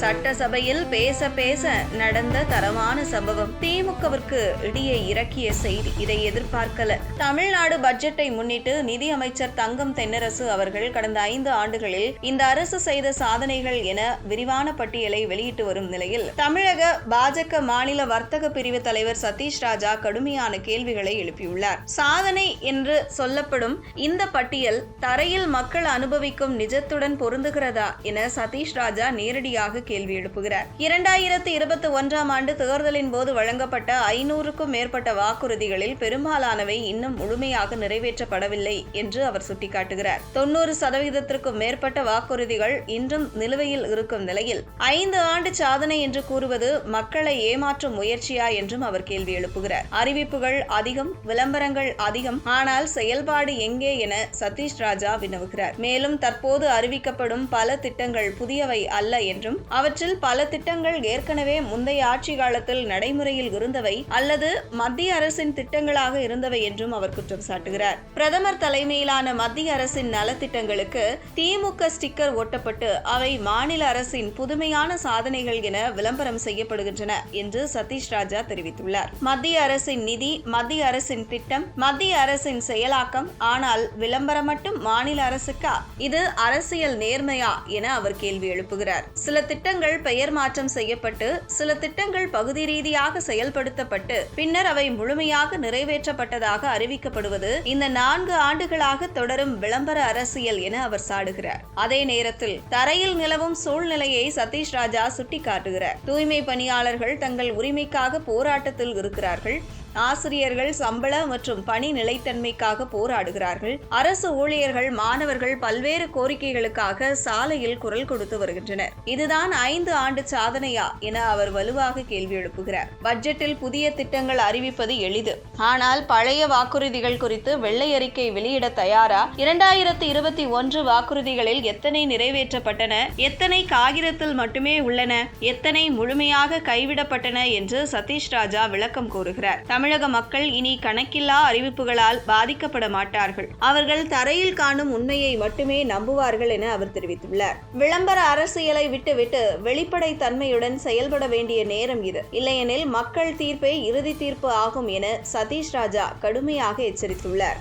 சட்டசபையில் பேச பேச நடந்த தரமான சம்பவம். திமுகவிற்கு இடியை இறக்கிய செய்தி. இதை எதிர்பார்க்கல. தமிழ்நாடு பட்ஜெட்டை முன்னிட்டு நிதியமைச்சர் தங்கம் தென்னரசு அவர்கள் கடந்த 5 ஆண்டுகளில் இந்த அரசு செய்த சாதனைகள் என விரிவான பட்டியலை வெளியிட்டு வரும் நிலையில் தமிழக பாஜக மாநில வர்த்தக பிரிவு தலைவர் சதீஷ் ராஜா கடுமையான கேள்விகளை எழுப்பியுள்ளார். சாதனை என்று சொல்லப்படும் இந்த பட்டியல் தரையில் மக்கள் அனுபவிக்கும் நிஜத்துடன் பொருந்துகிறதா என சதீஷ் ராஜா நேரடியாக கேள்வி எழுப்புகிறார். 2021ஆம் ஆண்டு தேர்தலின் போது வழங்கப்பட்ட 500க்கும் மேற்பட்ட வாக்குறுதிகளில் பெரும்பாலானவை இன்னும் முழுமையாக நிறைவேற்றப்படவில்லை என்று அவர் சுட்டிக்காட்டுகிறார். 90%க்கும் மேற்பட்ட வாக்குறுதிகள் இன்றும் நிலுவையில் இருக்கும் நிலையில் 5 ஆண்டு சாதனை என்று கூறுவது மக்களை ஏமாற்றும் முயற்சியா என்றும் அவர் கேள்வி எழுப்புகிறார். அறிவிப்புகள் அதிகம், விளம்பரங்கள் அதிகம், ஆனால் செயல்பாடு எங்கே என சதீஷ் ராஜா வினவுகிறார். மேலும் தற்போது அறிவிக்கப்படும் பல திட்டங்கள் புதியவை அல்ல என்றும் அவற்றில் பல திட்டங்கள் ஏற்கனவே முந்தைய ஆட்சி காலத்தில் நடைமுறையில் இருந்தவை அல்லது மத்திய அரசின் திட்டங்களாக இருந்தவை என்றும் அவர் குற்றம் சாட்டுகிறார். பிரதமர் தலைமையிலான மத்திய அரசின் நலத்திட்டங்களுக்கு திமுக ஸ்டிக்கர் ஒட்டப்பட்டு அவை மாநில அரசின் புதுமையான சாதனைகள் என விளம்பரம் செய்யப்படுகின்றன என்று சதீஷ் ராஜா தெரிவித்துள்ளார். மத்திய அரசின் நிதி, மத்திய அரசின் திட்டம், மத்திய அரசின் செயலாக்கம், ஆனால் விளம்பரம் மட்டும் மாநில அரசுக்கா? இது அரசியல் நேர்மையா என அவர் கேள்வி எழுப்புகிறார். சில திட்டங்கள் பெயர் மாற்றம் செய்யப்பட்டு, சில திட்டங்கள் பகுதி ரீதியாக செயல்படுத்தப்பட்டு பின்னர் அவை முழுமையாக நிறைவேற்றப்பட்டதாக அறிவிக்கப்படுவது இந்த 4 ஆண்டுகளாக தொடரும் விளம்பர அரசியல் என அவர் சாடுகிறார். அதே நேரத்தில் தரையில் நிலவும் சூழ்நிலையை சதீஷ் ராஜா சுட்டிக்காட்டுகிறார். தூய்மை பணியாளர்கள் தங்கள் உரிமைக்காக போராட்டத்தில் இருக்கிறார்கள். ஆசிரியர்கள் சம்பள மற்றும் பணி நிலைத்தன்மைக்காக போராடுகிறார்கள். அரசு ஊழியர்கள், மாணவர்கள் பல்வேறு கோரிக்கைகளுக்காக சாலையில் குரல் கொடுத்து வருகின்றனர். இதுதான் 5 ஆண்டு சாதனையா என அவர் வலுவாக கேள்வி எழுப்புகிறார். பட்ஜெட்டில் புதிய திட்டங்கள் அறிவிப்பது எளிது, ஆனால் பழைய வாக்குறுதிகள் குறித்து வெள்ளை அறிக்கை வெளியிட தயாரா? 2021 வாக்குறுதிகளில் எத்தனை நிறைவேற்றப்பட்டன, எத்தனை காகிதத்தில் மட்டுமே உள்ளன, எத்தனை முழுமையாக கைவிடப்பட்டன என்று சதீஷ் ராஜா விளக்கம் கோருகிறார். தமிழக மக்கள் இனி கணக்கில்லா அறிவிப்புகளால் பாதிக்கப்பட மாட்டார்கள். அவர்கள் தரையில் காணும் உண்மையை மட்டுமே நம்புவார்கள் என அவர் தெரிவித்துள்ளார். விளம்பர அரசியலை விட்டுவிட்டு வெளிப்படை தன்மையுடன் செயல்பட வேண்டிய நேரம் இது. இல்லையெனில் மக்கள் தீர்ப்பே இறுதி தீர்ப்பு ஆகும் என சதீஷ் ராஜா கடுமையாக எச்சரித்துள்ளார்.